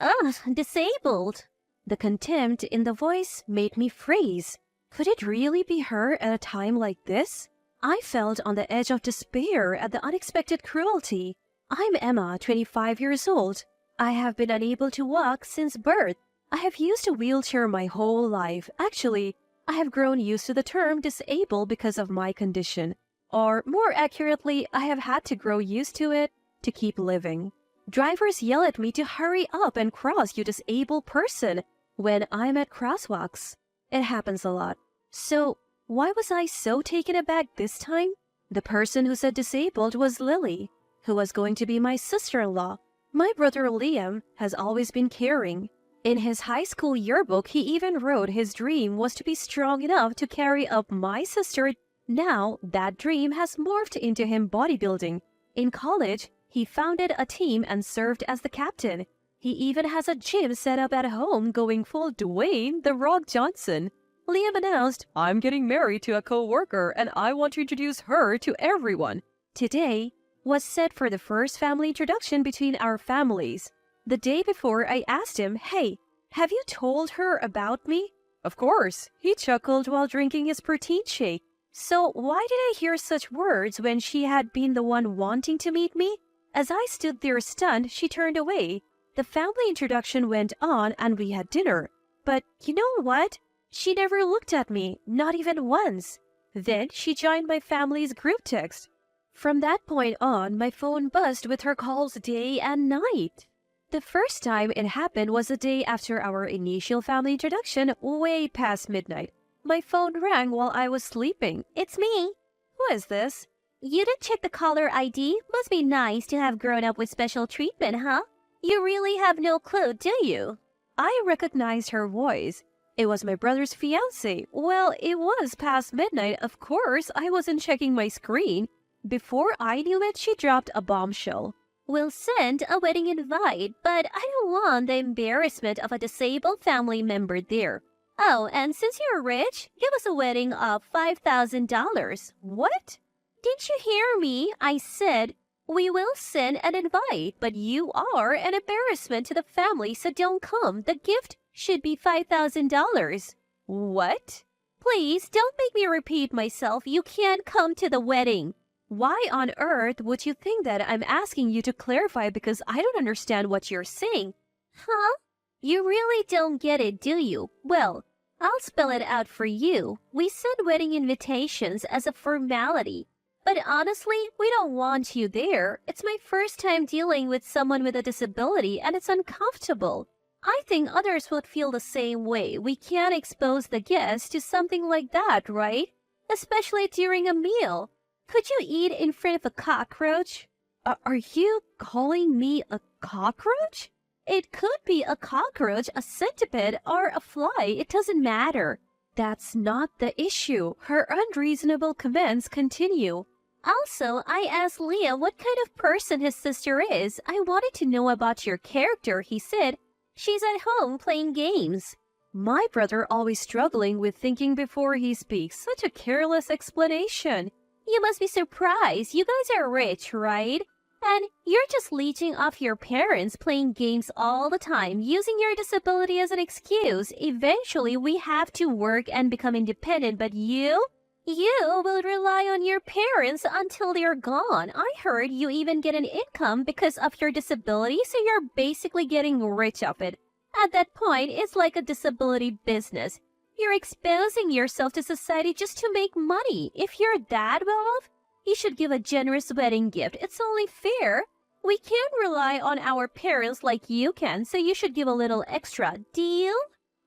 Ugh, disabled. The contempt in the voice made me freeze. Could it really be her at a time like this? I felt on the edge of despair at the unexpected cruelty. I'm Emma, 25 years old. I have been unable to walk since birth. I have used a wheelchair my whole life. Actually, I have grown used to the term disabled because of my condition. Or more accurately, I have had to grow used to it to keep living. Drivers yell at me to hurry up and cross, you disabled person, when I'm at crosswalks. It happens a lot. So, why was I so taken aback this time? The person who said disabled was Lily, who was going to be my sister-in-law. My brother Liam has always been caring. In his high school yearbook, he even wrote his dream was to be strong enough to carry up my sister. Now, that dream has morphed into him bodybuilding. In college, he founded a team and served as the captain. He even has a gym set up at home going full Dwayne "The Rock" Johnson. Liam announced, "I'm getting married to a co-worker and I want to introduce her to everyone." Today was set for the first family introduction between our families. The day before, I asked him, "Hey, have you told her about me?" "Of course," he chuckled while drinking his protein shake. So why did I hear such words when she had been the one wanting to meet me? As I stood there stunned, she turned away. The family introduction went on and we had dinner. But you know what? She never looked at me, not even once. Then she joined my family's group text. From that point on, my phone buzzed with her calls day and night. The first time it happened was the day after our initial family introduction, way past midnight. My phone rang while I was sleeping. "It's me." "Who is this?" "You didn't check the caller ID? Must be nice to have grown up with special treatment, huh? You really have no clue, do you?" I recognized her voice. It was my brother's fiancée. Well, it was past midnight. Of course, I wasn't checking my screen. Before I knew it, she dropped a bombshell. "We'll send a wedding invite, but I don't want the embarrassment of a disabled family member there. Oh, and since you're rich, give us a wedding of $5,000. "What? Didn't you hear me? I said, we will send an invite, but you are an embarrassment to the family, so don't come. The gift should be $5,000. "What? Please, don't make me repeat myself. You can't come to the wedding. Why on earth would you think that I'm asking you to clarify because I don't understand what you're saying? Huh? You really don't get it, do you? Well, I'll spell it out for you. We send wedding invitations as a formality. But honestly, we don't want you there. It's my first time dealing with someone with a disability and it's uncomfortable. I think others would feel the same way. We can't expose the guests to something like that, right? Especially during a meal. Could you eat in front of a cockroach?" Are you calling me a cockroach?" "It could be a cockroach, a centipede, or a fly. It doesn't matter." That's not the issue. Her unreasonable comments continue. "Also, I asked Liam what kind of person his sister is. I wanted to know about your character. He said, she's at home playing games." My brother always struggling with thinking before he speaks. Such a careless explanation. "You must be surprised. You guys are rich, right? And you're just leeching off your parents playing games all the time, using your disability as an excuse. Eventually, we have to work and become independent, but you will rely on your parents until they're gone. I heard you even get an income because of your disability, so you're basically getting rich off it. At that point, it's like a disability business. You're exposing yourself to society just to make money. If you're that well off, you should give a generous wedding gift. It's only fair. We can't rely on our parents like you can, so you should give a little extra. Deal?"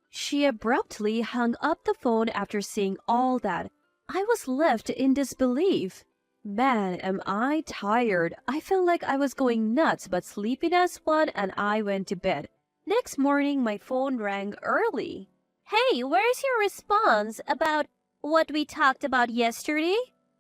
She abruptly hung up the phone after seeing all that. I was left in disbelief. Man, am I tired. I felt like I was going nuts, but sleepiness won and I went to bed. Next morning, my phone rang early. "Hey, where's your response about what we talked about yesterday?"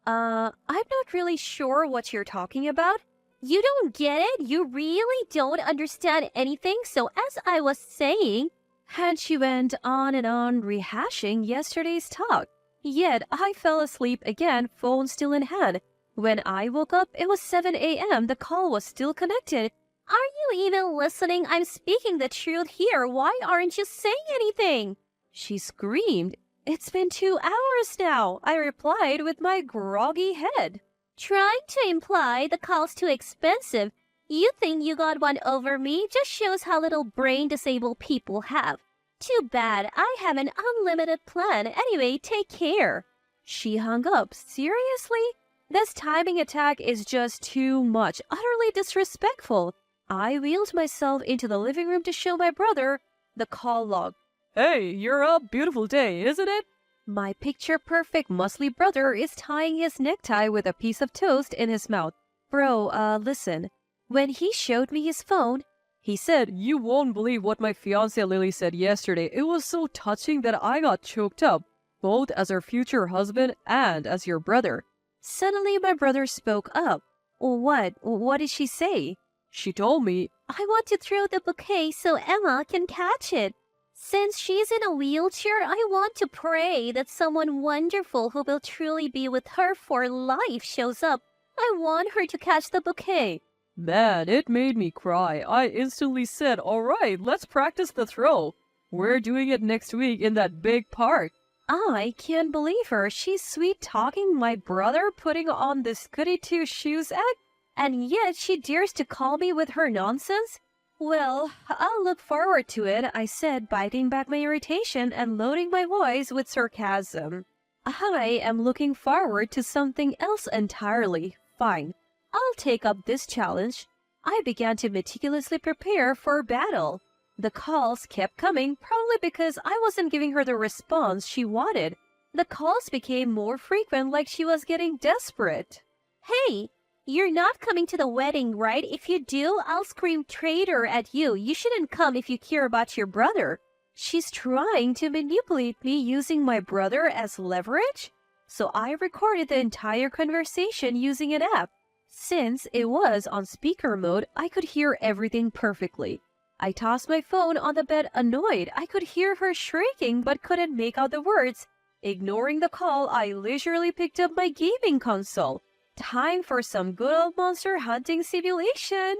I'm not really sure what you're talking about." "You don't get it? You really don't understand anything? So as I was saying..." And she went on and on rehashing yesterday's talk. Yet I fell asleep again, phone still in hand. When I woke up, it was 7 a.m. The call was still connected. Are you even listening? I'm speaking the truth here. Why aren't you saying anything? She screamed. It's been 2 hours now, I replied with my groggy head. Trying to imply the call's too expensive. You think you got one over me just shows how little brain disabled people have. Too bad, I have an unlimited plan. Anyway, take care. She hung up. Seriously? This timing attack is just too much, utterly disrespectful. I wheeled myself into the living room to show my brother the call log. Hey, you're a beautiful day, isn't it? My picture-perfect muscly brother is tying his necktie with a piece of toast in his mouth. Bro, listen. When he showed me his phone, he said, "You won't believe what my fiancée Lily said yesterday. It was so touching that I got choked up, both as her future husband and as your brother." Suddenly my brother spoke up. What? What did she say? She told me, "I want to throw the bouquet so Emma can catch it. Since she's in a wheelchair, I want to pray that someone wonderful who will truly be with her for life shows up. I want her to catch the bouquet." Man, it made me cry. I instantly said, "All right, let's practice the throw. We're doing it next week in that big park." I can't believe her. She's sweet-talking my brother, putting on this goody-two-shoes act, and yet she dares to call me with her nonsense? Well, I'll look forward to it, I said, biting back my irritation and loading my voice with sarcasm. I am looking forward to something else entirely. Fine. I'll take up this challenge. I began to meticulously prepare for battle. The calls kept coming, probably because I wasn't giving her the response she wanted. The calls became more frequent, like she was getting desperate. Hey, you're not coming to the wedding, right? If you do, I'll scream traitor at you. You shouldn't come if you care about your brother. She's trying to manipulate me using my brother as leverage? So I recorded the entire conversation using an app. Since it was on speaker mode, I could hear everything perfectly. I tossed my phone on the bed annoyed. I could hear her shrieking but couldn't make out the words. Ignoring the call, I leisurely picked up my gaming console. Time for some good old monster hunting simulation.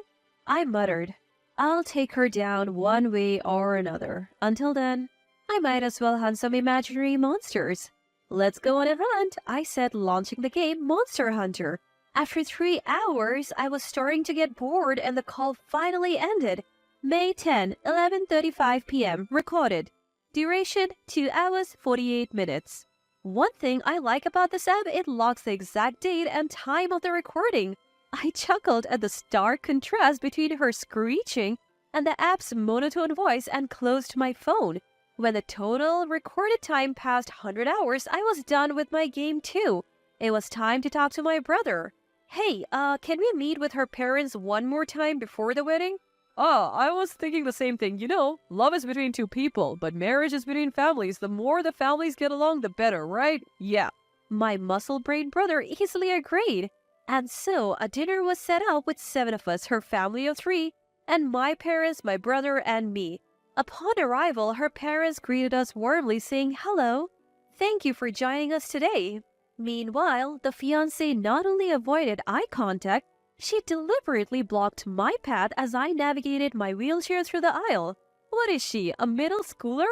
I muttered, I'll take her down one way or another. Until then, I might as well hunt some imaginary monsters. Let's go on a hunt, I said, launching the game Monster Hunter. After 3 hours, I was starting to get bored and the call finally ended. May 10, 11:35 p.m. Recorded. Duration 2 hours 48 minutes. One thing I like about this app, it logs the exact date and time of the recording. I chuckled at the stark contrast between her screeching and the app's monotone voice and closed my phone. When the total recorded time passed 100 hours, I was done with my game too. It was time to talk to my brother. Hey, can we meet with her parents one more time before the wedding? Oh, I was thinking the same thing. You know, love is between two people, but marriage is between families. The more the families get along, the better, right? Yeah. My muscle-brained brother easily agreed. And so, a dinner was set up with 7 of us, her family of 3, and my parents, my brother, and me. Upon arrival, her parents greeted us warmly, saying hello. Thank you for joining us today. Meanwhile, the fiancée not only avoided eye contact, she deliberately blocked my path as I navigated my wheelchair through the aisle. What is she, a middle schooler?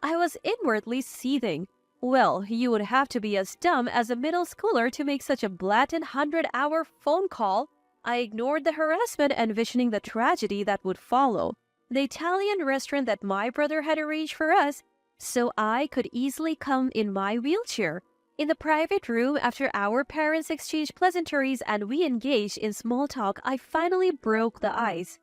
I was inwardly seething. Well, you would have to be as dumb as a middle schooler to make such a blatant 100-hour phone call. I ignored the harassment, envisioning the tragedy that would follow. The Italian restaurant that my brother had arranged for us, so I could easily come in my wheelchair. In the private room, after our parents exchanged pleasantries and we engaged in small talk, I finally broke the ice.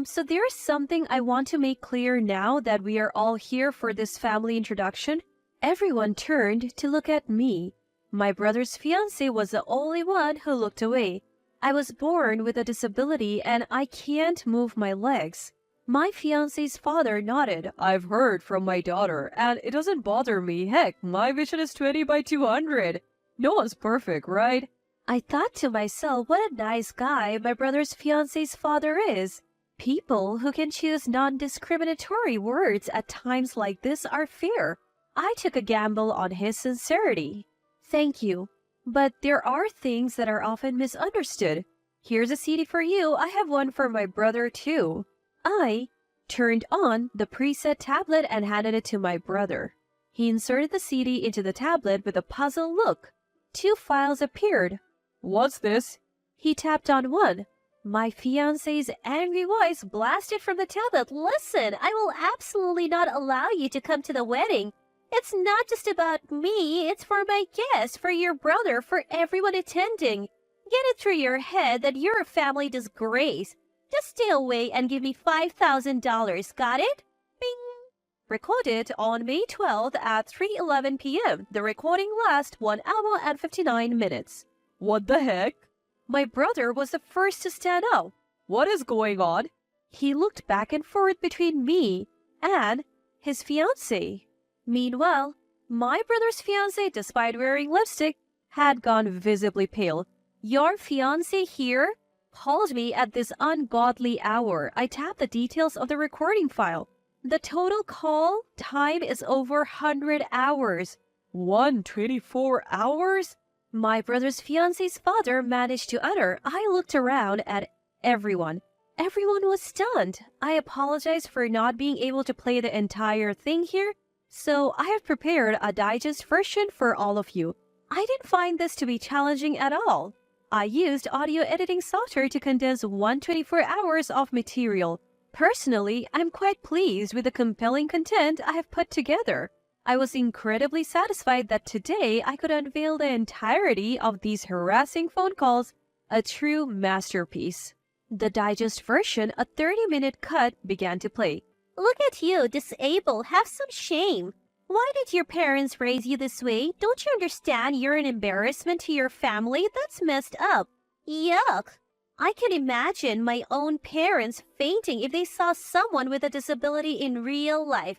So there's something I want to make clear now that we are all here for this family introduction. Everyone turned to look at me. My brother's fiancée was the only one who looked away. I was born with a disability and I can't move my legs. My fiancé's father nodded. I've heard from my daughter, and it doesn't bother me. Heck, my vision is 20 by 200. No one's perfect, right? I thought to myself, what a nice guy my brother's fiancé's father is. People who can choose non-discriminatory words at times like this are fair. I took a gamble on his sincerity. Thank you. But there are things that are often misunderstood. Here's a CD for you. I have one for my brother too. I turned on the preset tablet and handed it to my brother. He inserted the CD into the tablet with a puzzled look. 2 files appeared. What's this? He tapped on one. My fiancé's angry voice blasted from the tablet. Listen, I will absolutely not allow you to come to the wedding. It's not just about me, it's for my guests, for your brother, for everyone attending. Get it through your head that you're a family disgrace. Just stay away and give me $5,000, got it? Bing! Recorded on May 12th at 3:11 p.m. The recording lasts 1 hour and 59 minutes. What the heck? My brother was the first to stand up. What is going on? He looked back and forth between me and his fiancée. Meanwhile, my brother's fiancée, despite wearing lipstick, had gone visibly pale. Your fiancé here called me at this ungodly hour. I tapped the details of the recording file. The total call time is over 100 hours. 124 hours? My brother's fiancé's father managed to utter. I looked around at everyone. Everyone was stunned. I apologize for not being able to play the entire thing here, so I have prepared a digest version for all of you. I didn't find this to be challenging at all. I used audio editing software to condense 124 hours of material. Personally, I'm quite pleased with the compelling content I have put together. I was incredibly satisfied that today I could unveil the entirety of these harassing phone calls, a true masterpiece. The digest version, a 30-minute cut, began to play. Look at you, disabled. Have some shame. Why did your parents raise you this way? Don't you understand you're an embarrassment to your family? That's messed up. Yuck. I can imagine my own parents fainting if they saw someone with a disability in real life.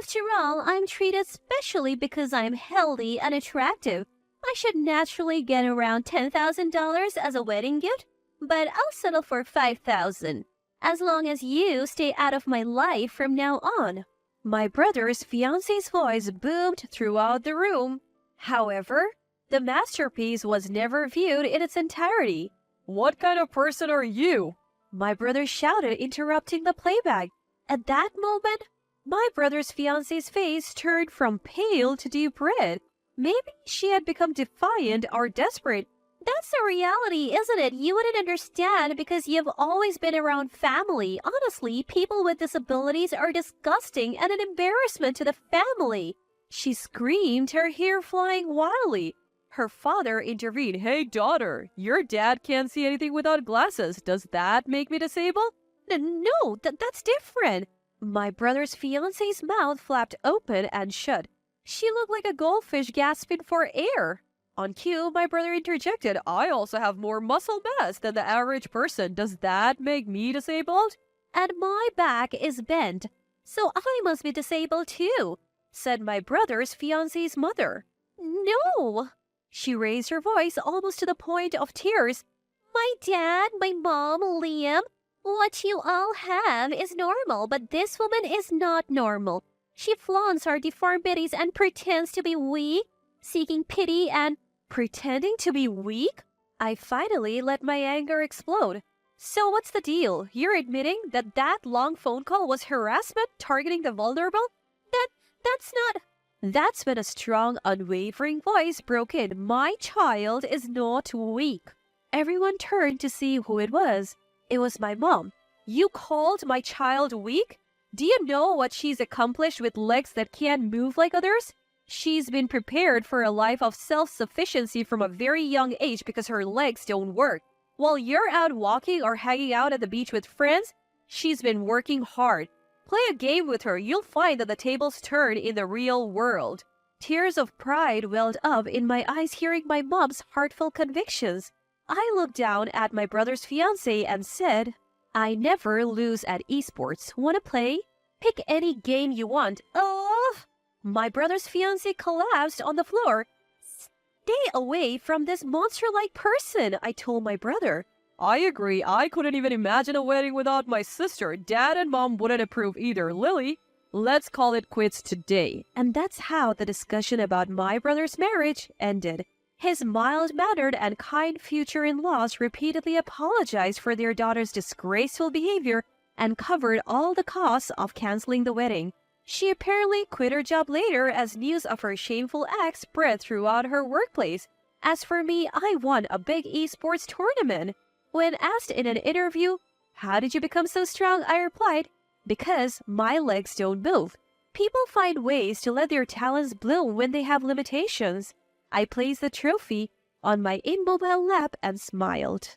After all, I'm treated specially because I'm healthy and attractive. I should naturally get around $10,000 as a wedding gift, but I'll settle for $5,000. As long as you stay out of my life from now on. My brother's fiancé's voice boomed throughout the room. However, the masterpiece was never viewed in its entirety. What kind of person are you? My brother shouted, interrupting the playback. At that moment, my brother's fiancé's face turned from pale to deep red. Maybe she had become defiant or desperate. That's the reality, isn't it? You wouldn't understand because you've always been around family. Honestly, people with disabilities are disgusting and an embarrassment to the family. She screamed, her hair flying wildly. Her father intervened. Hey, daughter, your dad can't see anything without glasses. Does that make me disabled? No, that's different. My brother's fiancé's mouth flapped open and shut. She looked like a goldfish gasping for air. On cue, my brother interjected, I also have more muscle mass than the average person. Does that make me disabled? And my back is bent, so I must be disabled too, said my brother's fiancé's mother. No! She raised her voice almost to the point of tears. My dad, my mom, Liam, what you all have is normal, but this woman is not normal. She flaunts her deformities and pretends to be weak, seeking pity and pretending to be weak? I finally let my anger explode. So what's the deal? You're admitting that long phone call was harassment targeting the vulnerable? That's not... That's when a strong, unwavering voice broke in. My child is not weak. Everyone turned to see who it was. It was my mom. You called my child weak? Do you know what she's accomplished with legs that can't move like others? She's been prepared for a life of self-sufficiency from a very young age because her legs don't work. While you're out walking or hanging out at the beach with friends, she's been working hard. Play a game with her. You'll find that the tables turn in the real world. Tears of pride welled up in my eyes hearing my mom's heartfelt convictions. I looked down at my brother's fiancé and said, I never lose at esports. Wanna play? Pick any game you want. Oh! My brother's fiancé collapsed on the floor. Stay away from this monster-like person, I told my brother. I agree. I couldn't even imagine a wedding without my sister. Dad and Mom wouldn't approve either. Lily, let's call it quits today. And that's how the discussion about my brother's marriage ended. His mild-mannered and kind future-in-laws repeatedly apologized for their daughter's disgraceful behavior and covered all the costs of canceling the wedding. She apparently quit her job later as news of her shameful act spread throughout her workplace. As for me, I won a big esports tournament. When asked in an interview, "How did you become so strong?" I replied, "Because my legs don't move." People find ways to let their talents bloom when they have limitations. I placed the trophy on my immobile lap and smiled.